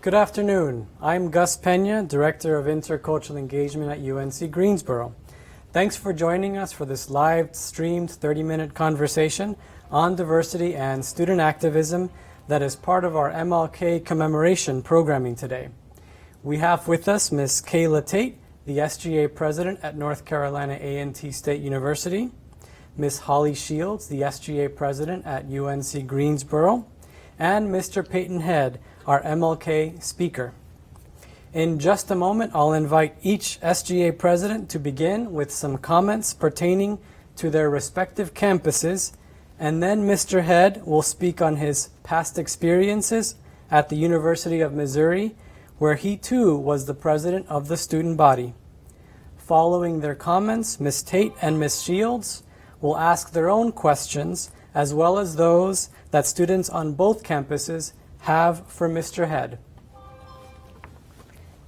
Good afternoon. I'm Gus Pena, Director of Intercultural Engagement at UNC Greensboro. Thanks for joining us for this live-streamed 30-minute conversation on diversity and student activism that is part of our MLK commemoration programming today. We have with us Ms. Kayla Tate, the SGA President at North Carolina A&T State University, Ms. Holly Shields, the SGA President at UNC Greensboro, and Mr. Peyton Head, our MLK speaker. In just a moment, I'll invite each SGA president to begin with some comments pertaining to their respective campuses, and then Mr. Head will speak on his past experiences at the University of Missouri, where he too was the president of the student body. Following their comments, Ms. Tate and Ms. Shields will ask their own questions, as well as those that students on both campuses have for Mr. Head.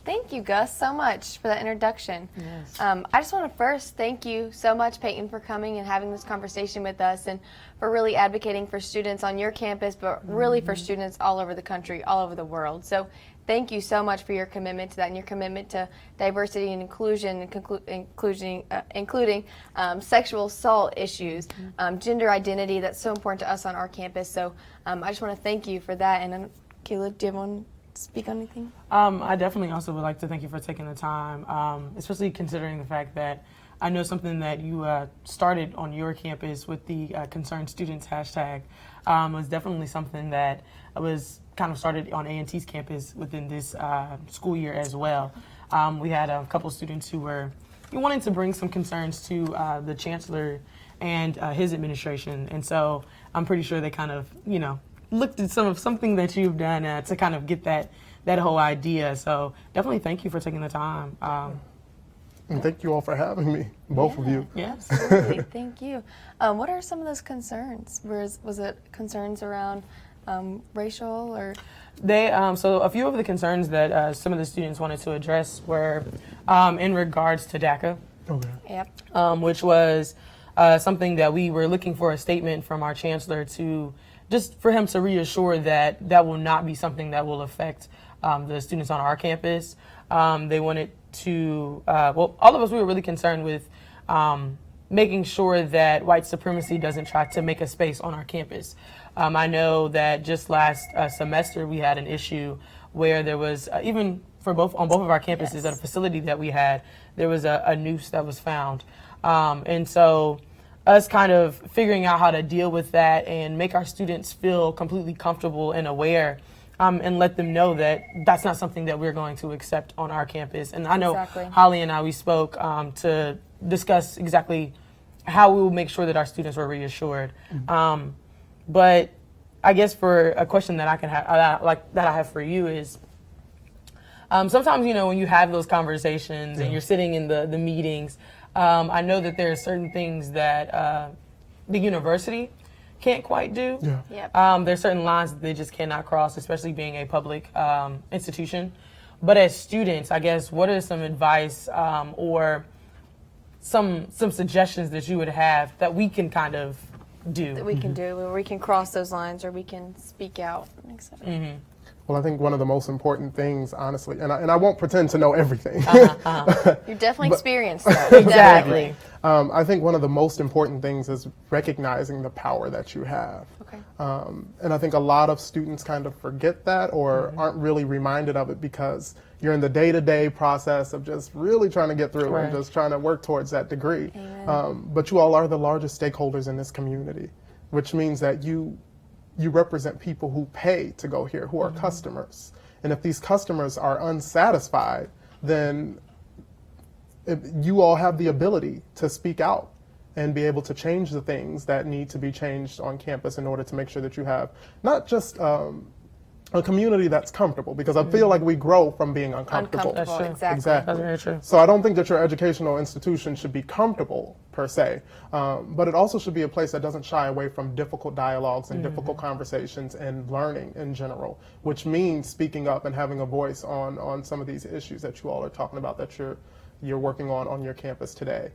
Thank you, Gus, so much for that introduction. Yes. I just want to first thank you so much, Peyton, for coming and having this conversation with us and for really advocating for students on your campus, but really for students all over the country, all over the world. So thank you so much for your commitment to that and your commitment to diversity and inclusion, including sexual assault issues, gender identity. That's so important to us on our campus. So I just want to thank you for that. And Kayla, do you want to speak on anything? I definitely also would like to thank you for taking the time, especially considering the fact that I know something that you started on your campus with the Concerned Students hashtag was definitely something that was kind of started on A&T's campus within this school year as well. We had a couple students who were wanting to bring some concerns to the chancellor and his administration, and so I'm pretty sure they kind of, looked at something that you've done to kind of get that whole idea. So definitely thank you for taking the time. And thank you all for having me, both of you. Yes. Absolutely. Thank you. What are some of those concerns? Was it concerns around racial or? So a few of the concerns that some of the students wanted to address were in regards to DACA. Okay. Yep. Which was something that we were looking for a statement from our chancellor to just for him to reassure that that will not be something that will affect the students on our campus. They wanted to, all of us, we were really concerned with making sure that white supremacy doesn't try to make a space on our campus. I know that just last semester we had an issue where there was, even on both of our campuses, Yes. at a facility that we had, there was a noose that was found. And so us kind of figuring out how to deal with that and make our students feel completely comfortable and aware, and let them know that that's not something that we're going to accept on our campus. And I know Exactly. Holly and I, we spoke to discuss exactly how we will make sure that our students were reassured. But I guess for a question that I can have, that I have for you is, sometimes, when you have those conversations and you're sitting in the meetings, I know that there are certain things that the university can't quite do. Yeah. Yep. There's certain lines that they just cannot cross, especially being a public institution. But as students, I guess, what are some advice or some suggestions that you would have that we can kind of do? That we can do, where we can cross those lines or we can speak out, etc. Well, I think one of the most important things, honestly, and I won't pretend to know everything. You're definitely experienced that. Exactly. I think one of the most important things is recognizing the power that you have. Okay. And I think a lot of students kind of forget that or aren't really reminded of it because you're in the day-to-day process of just really trying to get through Right. and just trying to work towards that degree. Amen. But you all are the largest stakeholders in this community, which means that you represent people who pay to go here, who are customers. And if these customers are unsatisfied, then you all have the ability to speak out and be able to change the things that need to be changed on campus in order to make sure that you have not just a community that's comfortable, because I feel like we grow from being uncomfortable. That's true. Exactly. That's very true. So I don't think that your educational institution should be comfortable per se, but it also should be a place that doesn't shy away from difficult dialogues and difficult conversations and learning in general, which means speaking up and having a voice on some of these issues that you all are talking about that you're working on your campus today.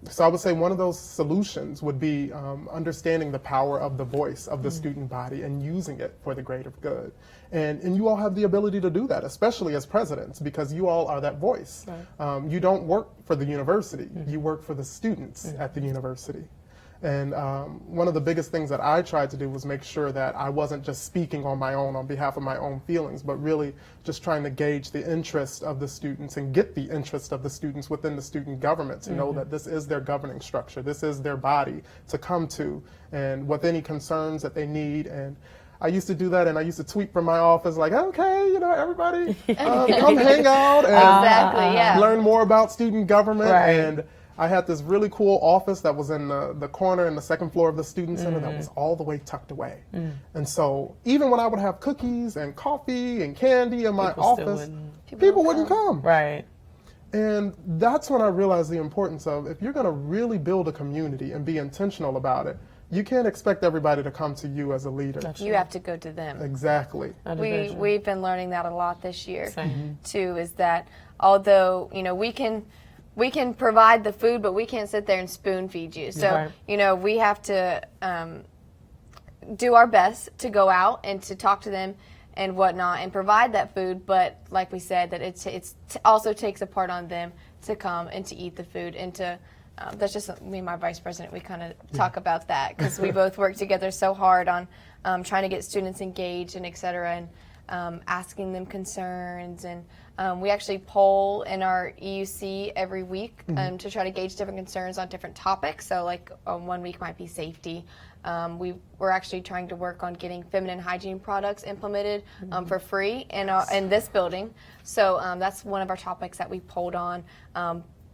So I would say one of those solutions would be understanding the power of the voice of the student body and using it for the greater good. And you all have the ability to do that, especially as presidents, because you all are that voice. Right. You don't work for the university, you work for the students at the university. And one of the biggest things that I tried to do was make sure that I wasn't just speaking on my own, on behalf of my own feelings, but really just trying to gauge the interest of the students and get the interest of the students within the student government to know that this is their governing structure, this is their body to come to, and with any concerns that they need. And I used to do that, and I used to tweet from my office like, okay, everybody come hang out and learn more about student government. Right. And I had this really cool office that was in the corner in the second floor of the student center that was all the way tucked away. And so even when I would have cookies and coffee and candy in my office, people wouldn't come. Right. And that's when I realized the importance of, if you're going to really build a community and be intentional about it, you can't expect everybody to come to you as a leader. You have to go to them. Exactly. We've been learning that a lot this year too, is that although, we can provide the food, but we can't sit there and spoon feed you. So, we have to do our best to go out and to talk to them and whatnot and provide that food. But like we said, that it also takes a part on them to come and to eat the food and to, that's just me and my vice president, we kind of talk about that because we both work together so hard on trying to get students engaged and et cetera, and asking them concerns. And we actually poll in our EUC every week to try to gauge different concerns on different topics. So like 1 week might be safety. We're actually trying to work on getting feminine hygiene products implemented for free in this building. So that's one of our topics that we polled on.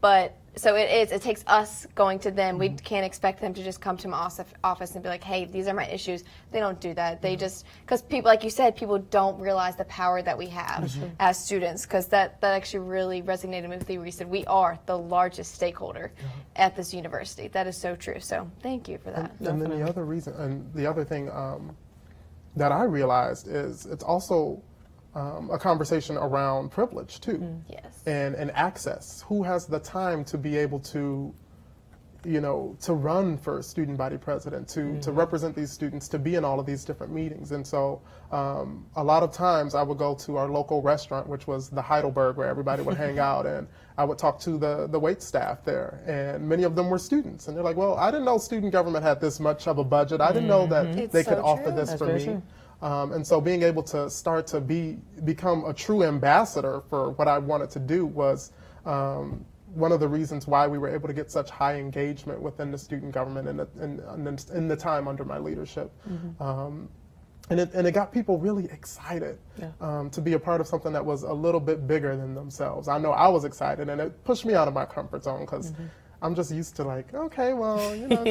But so it takes us going to them. We can't expect them to just come to my office and be like, hey, these are my issues. They don't do that. They just, because people, like you said, people don't realize the power that we have as students, because that actually really resonated with me. We said we are the largest stakeholder at this university. That is so true. So thank you for that. And then the other thing that I realized is it's also a conversation around privilege too. Yes. And access. Who has the time to be able to, to run for student body president, to represent these students, to be in all of these different meetings. And so a lot of times I would go to our local restaurant, which was the Heidelberg, where everybody would hang out, and I would talk to the wait staff there, and many of them were students. And they're like, well, I didn't know student government had this much of a budget. I didn't know that they could offer this for me. And so being able to start to become a true ambassador for what I wanted to do was one of the reasons why we were able to get such high engagement within the student government in the time under my leadership. And it got people really excited to be a part of something that was a little bit bigger than themselves. I know I was excited, and it pushed me out of my comfort zone because I'm just used to like, okay, well,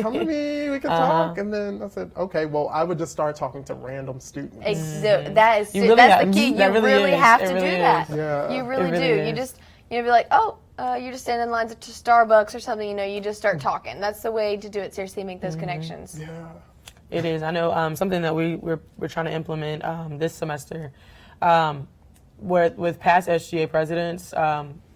come to me, we can talk. And then I said, okay, well, I would just start talking to random students. That's the key. You really have to do that. Yeah. You really do. You just, be like, oh, you're just standing in lines to Starbucks or something, you just start talking. That's the way to do it. Seriously, make those connections. Yeah. It is. I know something that we're trying to implement this semester, with past SGA presidents,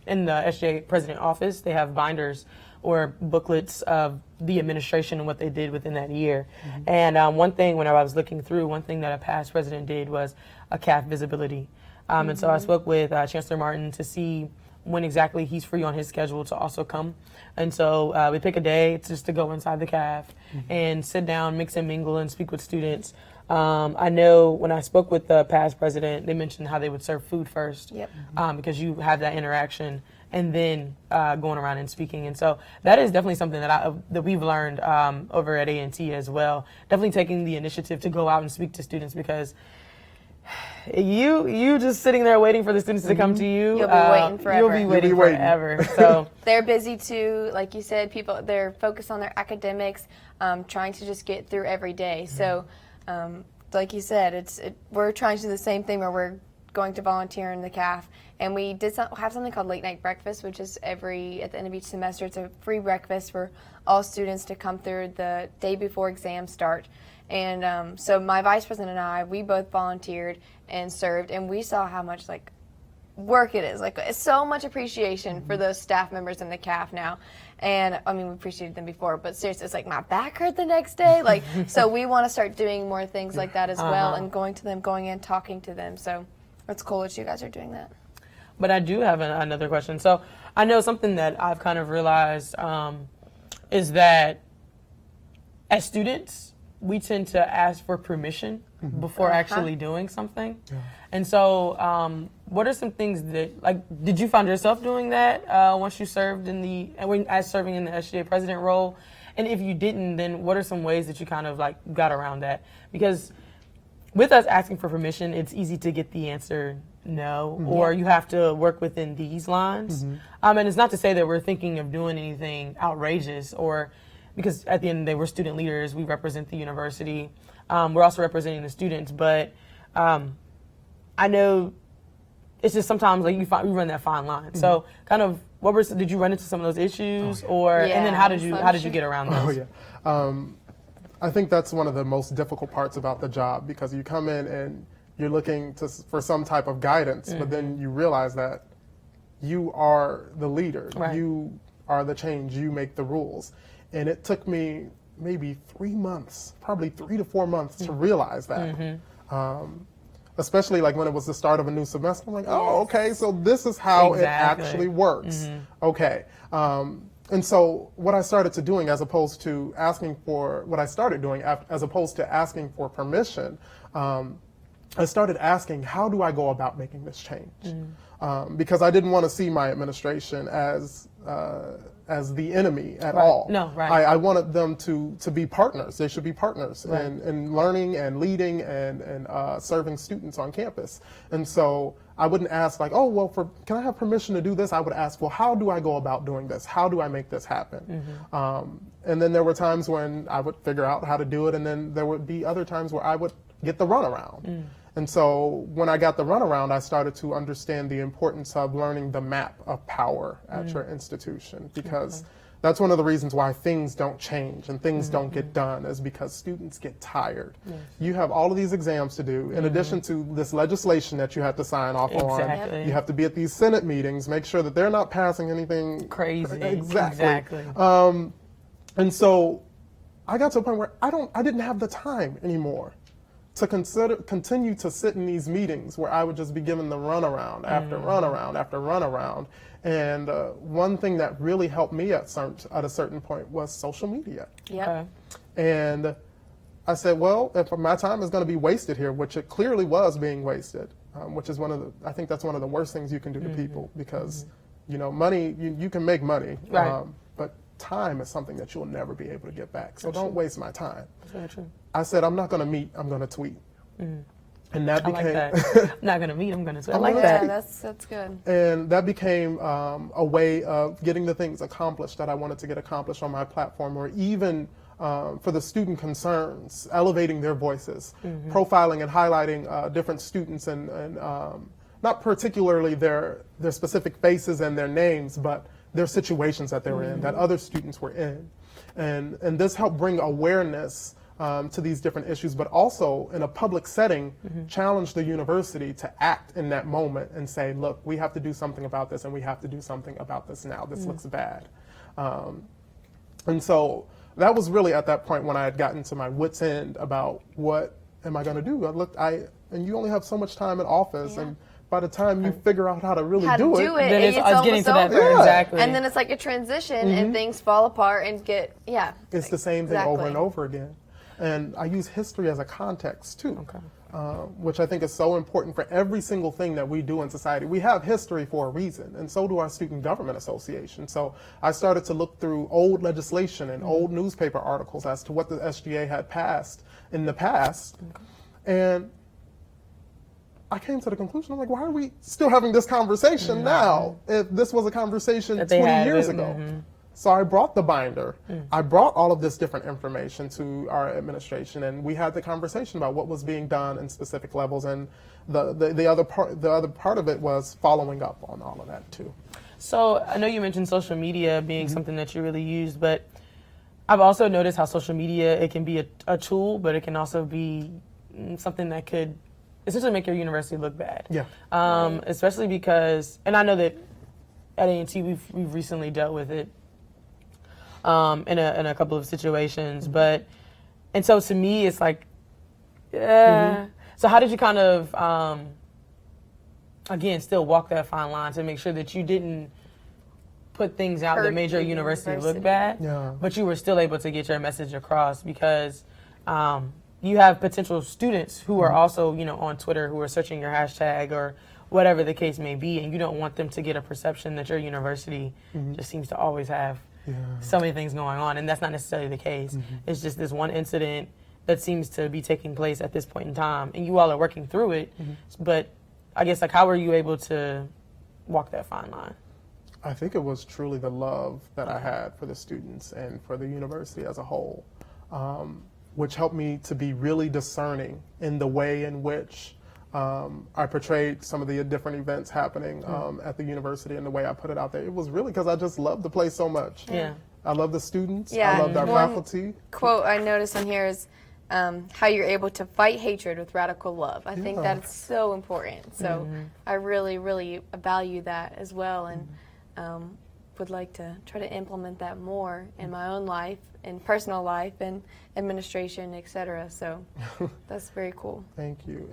in the SGA president office, they have binders or booklets of the administration and what they did within that year. And one thing, when I was looking through, one thing that a past president did was a CAF visibility. And so I spoke with Chancellor Martin to see when exactly he's free on his schedule to also come. And so we pick a day just to go inside the CAF and sit down, mix and mingle, and speak with students. I know when I spoke with the past president, they mentioned how they would serve food first, because you have that interaction, and then going around and speaking. And so that is definitely something that we've learned over at A&T as well. Definitely taking the initiative to go out and speak to students, because you just sitting there waiting for the students to come to you. You'll be waiting forever. You'll be waiting forever. So they're busy too, like you said. People, they're focused on their academics, trying to just get through every day. So, like you said, we're trying to do the same thing where we're going to volunteer in the CAF, and we have something called late night breakfast, which is at the end of each semester. It's a free breakfast for all students to come through the day before exams start. And so my vice president and I, we both volunteered and served, and we saw how much work it is. Like, it's so much appreciation for those staff members in the CAF now. And I mean, we appreciated them before, but seriously, it's like my back hurt the next day. Like, so we want to start doing more things like that as well, and going to them, going in, talking to them. So it's cool that you guys are doing that. But I do have another question. So I know something that I've kind of realized is that as students, we tend to ask for permission before actually doing something. Yeah. And so what are some things that, like, did you find yourself doing that once you served serving in the SGA president role? And if you didn't, then what are some ways that you kind of like got around that? Because with us asking for permission, it's easy to get the answer no, or you have to work within these lines. And it's not to say that we're thinking of doing anything outrageous, or because at the end of the day, we're student leaders, we represent the university. We're also representing the students, but I know it's just sometimes like you run that fine line. So kind of did you run into some of those issues, and then how did you get around those? I think that's one of the most difficult parts about the job, because you come in and you're looking for some type of guidance, but then you realize that you are the leader. Right. You are the change. You make the rules. And it took me maybe 3 months, probably 3 to 4 months to realize that. Especially like when it was the start of a new semester. I'm like, oh, okay, so this is how it actually works. Okay. And so what I started doing, as opposed to asking for permission, I started asking, how do I go about making this change? Because I didn't want to see my administration as the enemy at all. No, right. I wanted them to be partners. They should be partners in learning and leading and serving students on campus. And so I wouldn't ask like, oh, well, can I have permission to do this? I would ask, well, how do I go about doing this? How do I make this happen? And then there were times when I would figure out how to do it, and then there would be other times where I would get the runaround. And so when I got the runaround, I started to understand the importance of learning the map of power at your institution, because that's one of the reasons why things don't change and things don't get done, is because students get tired. You have all of these exams to do, in addition to this legislation that you have to sign off on. You have to be at these Senate meetings, make sure that they're not passing anything crazy. Exactly. And so I got to a point where I didn't have the time anymore to continue to sit in these meetings where I would just be given the runaround after runaround after runaround. And one thing that really helped me at a certain point was social media. And I said, well, if my time is going to be wasted here, which it clearly was being wasted, which is I think that's one of the worst things you can do to people, because, money, you can make money, but time is something that you'll never be able to get back. So don't waste my time. That's very true. I said, I'm not going to meet, I'm going to tweet. And that became... I like that. I'm not going to meet, I'm going to tweet. I like that. Yeah, that's good. And that became a way of getting the things accomplished that I wanted to get accomplished on my platform, or even for the student concerns, elevating their voices, profiling and highlighting different students, and not particularly their specific faces and their names, but their situations that they were in, that other students were in. And this helped bring awareness to these different issues, but also in a public setting, challenge the university to act in that moment and say, look, we have to do something about this, and we have to do something about this now. This looks bad. And so that was really at that point when I had gotten to my wit's end about what am I going to do? And you only have so much time in office, and by the time you figure out how to really do it, then it's getting to that point. Exactly. And then it's like a transition, and things fall apart and it's the same thing over and over again. And I use history as a context too, which I think is so important for every single thing that we do in society. We have history for a reason, and so do our Student Government Association. So I started to look through old legislation and old newspaper articles as to what the SGA had passed in the past. And I came to the conclusion, I'm like, why are we still having this conversation now if this was a conversation 20 years ago? So I brought the binder. I brought all of this different information to our administration, and we had the conversation about what was being done in specific levels, and the other part of it was following up on all of that too. So I know you mentioned social media being something that you really used, but I've also noticed how social media, it can be a tool, but it can also be something that essentially make your university look bad. Yeah. Especially because, and I know that at A&T we've recently dealt with it in a couple of situations, but, and so to me it's like, so how did you kind of, again, still walk that fine line to make sure that you didn't put things out that made your university look bad, but you were still able to get your message across? Because you have potential students who are also, you know, on Twitter who are searching your hashtag or whatever the case may be, and you don't want them to get a perception that your university just seems to always have so many things going on, and that's not necessarily the case. It's just this one incident that seems to be taking place at this point in time, and you all are working through it, but I guess, like, how were you able to walk that fine line? I think it was truly the love that I had for the students and for the university as a whole, which helped me to be really discerning in the way in which I portrayed some of the different events happening at the university and the way I put it out there. It was really because I just loved the place so much. Yeah. I love the students. Yeah. I loved our faculty. Quote I noticed on here is how you're able to fight hatred with radical love. I think that is so important. So I really, really value that as well, and would like to try to implement that more in my own life, in personal life, and administration, etc. So that's very cool. Thank you.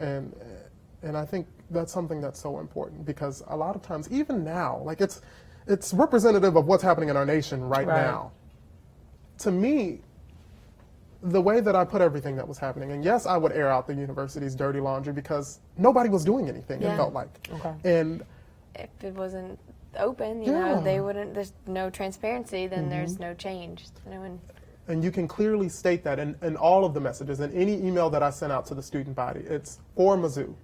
And I think that's something that's so important, because a lot of times, even now, like it's representative of what's happening in our nation right now. To me, the way that I put everything that was happening, and yes, I would air out the university's dirty laundry because nobody was doing anything, it felt like. And if it wasn't open, you know, they wouldn't, there's no transparency, then there's no change. You know, and you can clearly state that in all of the messages, in any email that I sent out to the student body, it's for Mizzou,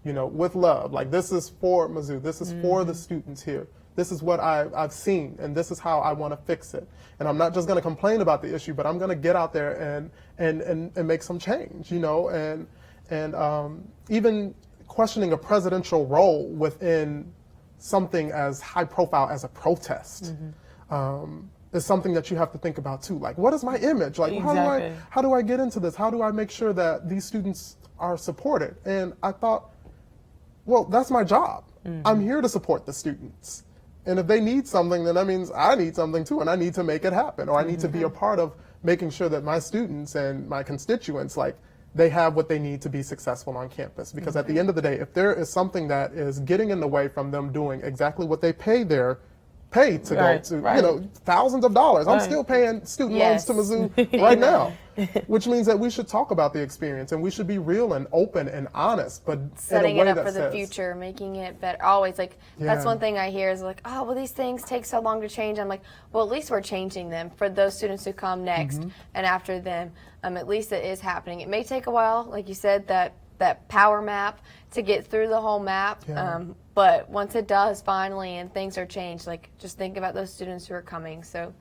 you know, with love. Like, this is for Mizzou, this is for the students here. This is what I've seen, and this is how I want to fix it. And I'm not just going to complain about the issue, but I'm going to get out there and make some change, you know, and even questioning a presidential role within something as high profile as a protest is something that you have to think about too. Like, what is my image? Like, how do I get into this? How do I make sure that these students are supported? And I thought, well, that's my job. I'm here to support the students. And if they need something, then that means I need something too, and I need to make it happen, or I need to be a part of making sure that my students and my constituents, like, they have what they need to be successful on campus. Because at the end of the day, if there is something that is getting in the way from them doing exactly what they pay to go to, you know, thousands of dollars. I'm still paying student loans to Mizzou right now, which means that we should talk about the experience, and we should be real and open and honest, but setting in a way it up for the future, making it better. Always, like, that's one thing I hear is like, oh, well, these things take so long to change. I'm like, well, at least we're changing them for those students who come next and after them. At least it is happening. It may take a while, like you said, that power map to get through the whole map. But once it does finally and things are changed, like, just think about those students who are coming. So,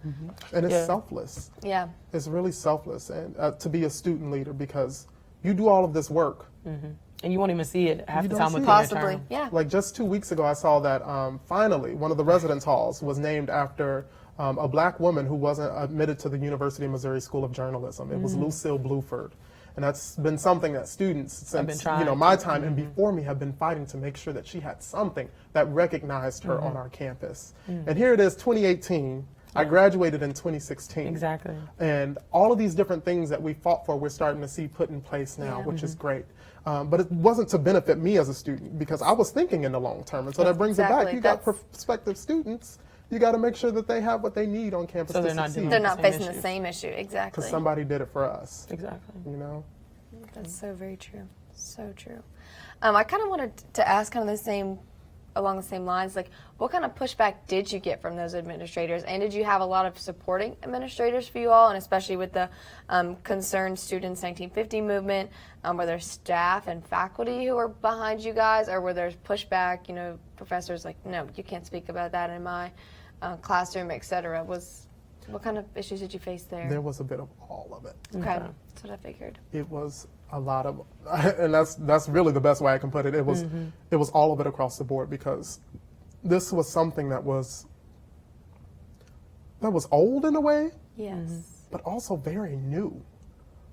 and it's selfless. Yeah, it's really selfless, and to be a student leader, because you do all of this work, and you won't even see it half the time within possibly. your term. Yeah, like just 2 weeks ago, I saw that finally one of the residence halls was named after a black woman who wasn't admitted to the University of Missouri School of Journalism. It was Lucille Bluford. And that's been something that students since, you know, my time and before me have been fighting to make sure that she had something that recognized her on our campus. And here it is, 2018. I graduated in 2016. Exactly. And all of these different things that we fought for, we're starting to see put in place now, which is great. But it wasn't to benefit me as a student, because I was thinking in the long term. And so that brings it back. You got prospective students. You got to make sure that they have what they need on campus to succeed. They're not facing the same issue. Exactly. Because somebody did it for us. Exactly. You know? That's so very true. So true. I kind of wanted to ask kind of along the same lines, like, what kind of pushback did you get from those administrators? And did you have a lot of supporting administrators for you all? And especially with the Concerned Students 1950 movement, were there staff and faculty who were behind you guys? Or were there pushback, you know, professors like, no, you can't speak about that in my classroom, etc.? What kind of issues did you face there? There was a bit of all of it. Okay, that's what I figured. It was a lot of, and that's really the best way I can put it. It was all of it across the board, because this was something that was old in a way, yes, but also very new.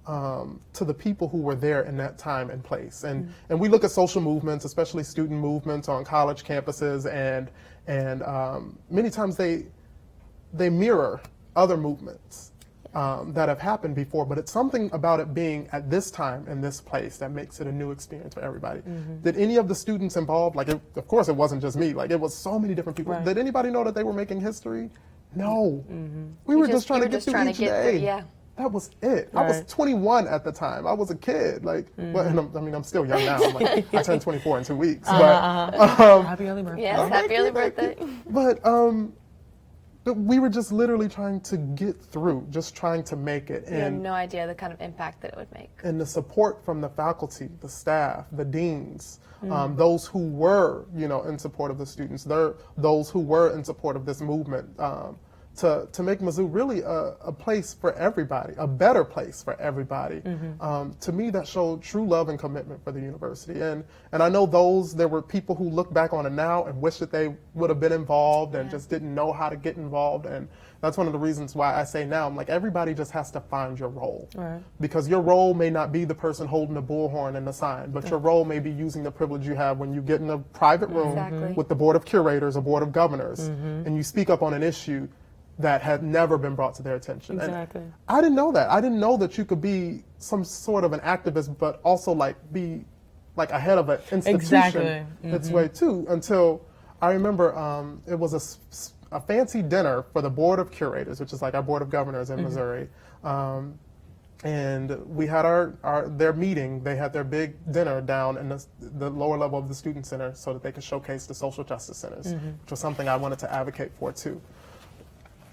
to the people who were there in that time and place. And we look at social movements, especially student movements on college campuses, and many times they mirror other movements that have happened before, but it's something about it being at this time and this place that makes it a new experience for everybody. Did any of the students involved, of course it wasn't just me, it was so many different people. Right. Did anybody know that they were making history? No. We were just trying to get through each day. Yeah. That was it. I was 21 at the time. I was a kid. Well, and I'm still young now. I turned 24 in 2 weeks. Happy early birthday. Yes, happy early birthday. But we were just literally trying to get through, just trying to make it. You had no idea the kind of impact that it would make. And the support from the faculty, the staff, the deans, those who were, in support of the students, those who were in support of this movement, to make Mizzou really a place for everybody, a better place for everybody. To me, that showed true love and commitment for the university. And I know there were people who look back on it now and wish that they would have been involved and just didn't know how to get involved. And that's one of the reasons why I say now, everybody just has to find your role. Right. Because your role may not be the person holding the bullhorn and the sign, but your role may be using the privilege you have when you get in a private room with the board of curators or board of governors and you speak up on an issue that had never been brought to their attention. Exactly. And I didn't know that. I didn't know that you could be some sort of an activist, but also be ahead of an institution its way too. Until I remember it was a fancy dinner for the board of curators, which is our board of governors in Missouri. And we had their meeting. They had their big dinner down in the lower level of the student center so that they could showcase the social justice centers, which was something I wanted to advocate for too.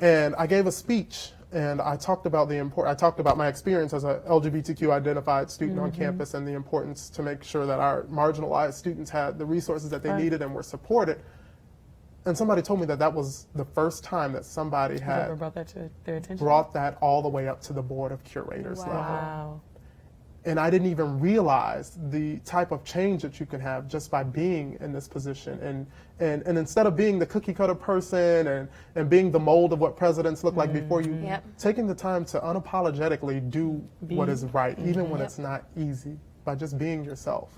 And I gave a speech, and I talked about my experience as a LGBTQ identified student on campus and the importance to make sure that our marginalized students had the resources that they needed and were supported. And somebody told me that was the first time that somebody had brought that to their attention. Brought that all the way up to the board of curators level. Wow. And I didn't even realize the type of change that you can have just by being in this position. And instead of being the cookie cutter person and being the mold of what presidents look like before you, taking the time to unapologetically do what is right, even when it's not easy, by just being yourself.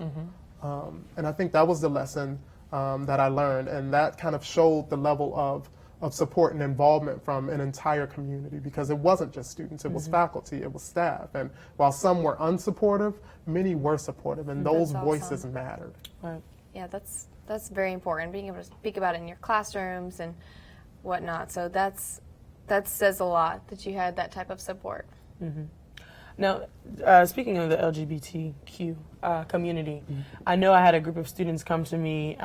And I think that was the lesson that I learned, and that kind of showed the level of support and involvement from an entire community, because it wasn't just students, it was faculty, it was staff. And while some were unsupportive, many were supportive, and those voices mattered. Right. Yeah, that's very important, being able to speak about it in your classrooms and whatnot. So that says a lot that you had that type of support. Now, speaking of the LGBTQ community, I know I had a group of students come to me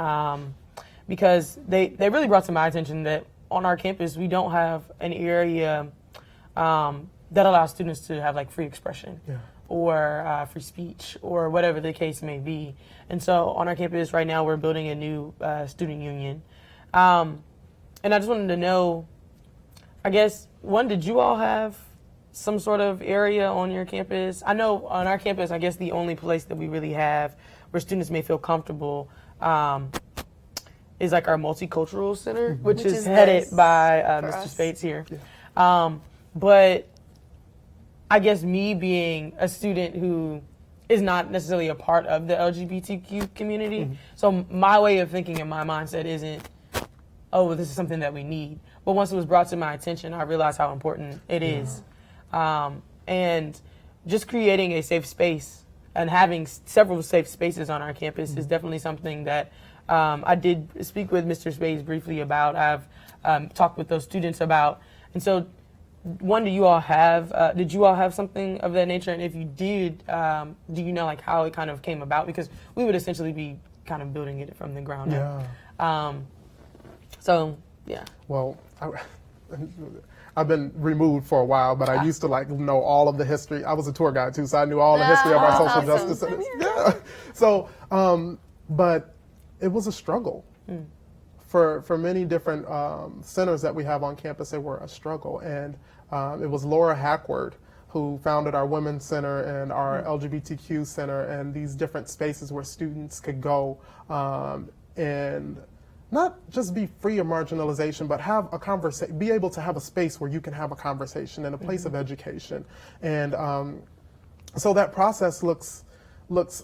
because they really brought to my attention that on our campus we don't have an area that allows students to have free expression or free speech or whatever the case may be. And so on our campus right now we're building a new student union. And I just wanted to know, I guess, one, did you all have some sort of area on your campus? I know on our campus, I guess the only place that we really have where students may feel comfortable is our multicultural center, which is headed by Mr. Spates here. But I guess me being a student who is not necessarily a part of the LGBTQ community, so my way of thinking and my mindset isn't, oh, this is something that we need. But once it was brought to my attention, I realized how important it is. And just creating a safe space and having several safe spaces on our campus is definitely something that I did speak with Mr. Spates briefly about. I've talked with those students about. And so, one, did you all have something of that nature? And if you did, do you know how it kind of came about? Because we would essentially be kind of building it from the ground up. So, yeah. Well, I've been removed for a while, but I used to know all of the history. I was a tour guide too, so I knew all the history of our social justice centers. Yeah. So, but it was a struggle. For many different centers that we have on campus, they were a struggle. And it was Laura Hackward who founded our Women's Center and our LGBTQ Center and these different spaces where students could go and not just be free of marginalization, but have a conversation, be able to have a space where you can have a conversation and a place of education. And So that process looks.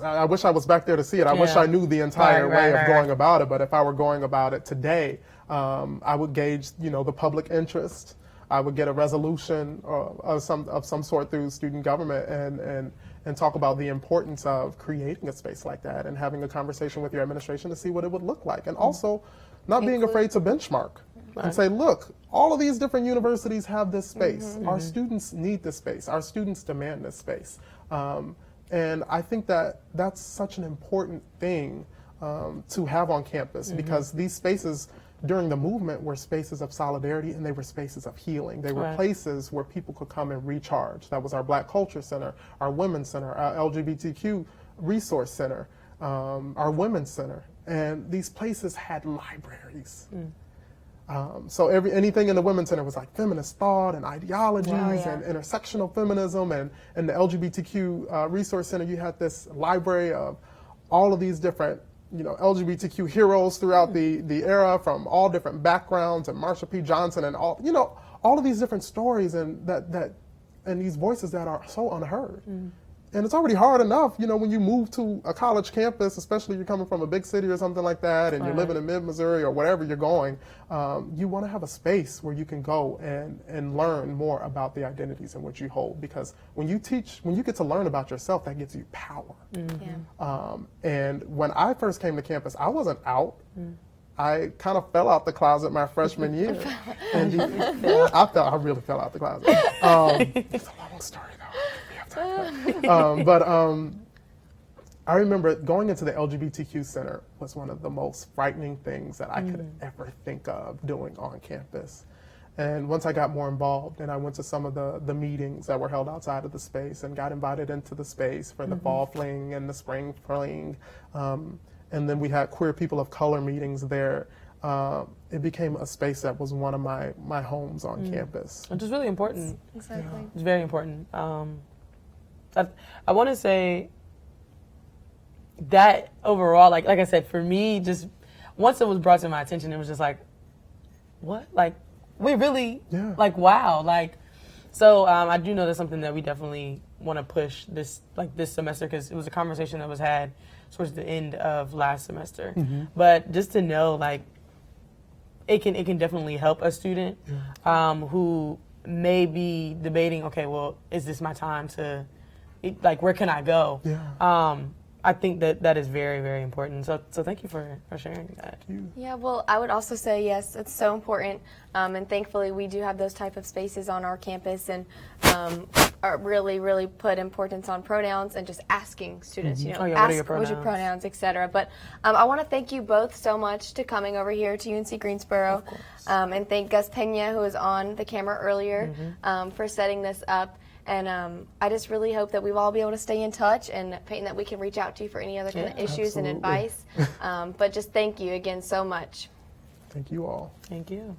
I wish I was back there to see it. I wish Yeah. I knew the entire way of Right. going about it. But if I were going about it today, I would gauge, the public interest. I would get a resolution of some sort through student government and talk about the importance of creating a space like that and having a conversation with your administration to see what it would look like. And also not being afraid to benchmark and say, look, all of these different universities have this space. Our students need this space. Our students demand this space. And I think that that's such an important thing to have on campus because these spaces during the movement were spaces of solidarity and they were spaces of healing. They were places where people could come and recharge. That was our Black Culture Center, our Women's Center, our LGBTQ Resource Center, our Women's Center. And these places had libraries. So anything in the Women's Center was like feminist thought and ideologies and intersectional feminism, and the LGBTQ Resource Center, you had this library of all of these different, LGBTQ heroes throughout the era from all different backgrounds, and Marsha P. Johnson and all of these different stories and and these voices that are so unheard. And it's already hard enough, when you move to a college campus, especially you're coming from a big city or something like that, and you're living in mid-Missouri or wherever you're going, you want to have a space where you can go and learn more about the identities in which you hold. Because when you get to learn about yourself, that gives you power. And when I first came to campus, I wasn't out. I kind of fell out the closet my freshman year. And I really fell out the closet. It's a long story, though. But I remember going into the LGBTQ Center was one of the most frightening things that I could ever think of doing on campus. And once I got more involved and I went to some of the meetings that were held outside of the space and got invited into the space for the fall fling and the spring fling, and then we had queer people of color meetings there, it became a space that was one of my homes on campus. Which is really important. Exactly. It's very important. I want to say that overall, like I said, for me, just once it was brought to my attention, it was just like, what? Like, we really, like, wow. Like, so I do know that's something that we definitely want to push this semester, because it was a conversation that was had towards the end of last semester. But just to know, like, it can definitely help a student who may be debating, okay, well, is this my time to, like, where can I go? I think that is very, very important. So thank you for sharing that. Yeah, well, I would also say, yes, it's so important. And thankfully, we do have those type of spaces on our campus, and are really, really put importance on pronouns and just asking students, what are your what's your pronouns, etc. But I want to thank you both so much to coming over here to UNC Greensboro, and thank Gus Pena, who was on the camera earlier, for setting this up. And I just really hope that we'll all be able to stay in touch, and Peyton, that we can reach out to you for any other kind of issues and advice. But just thank you again so much. Thank you all. Thank you.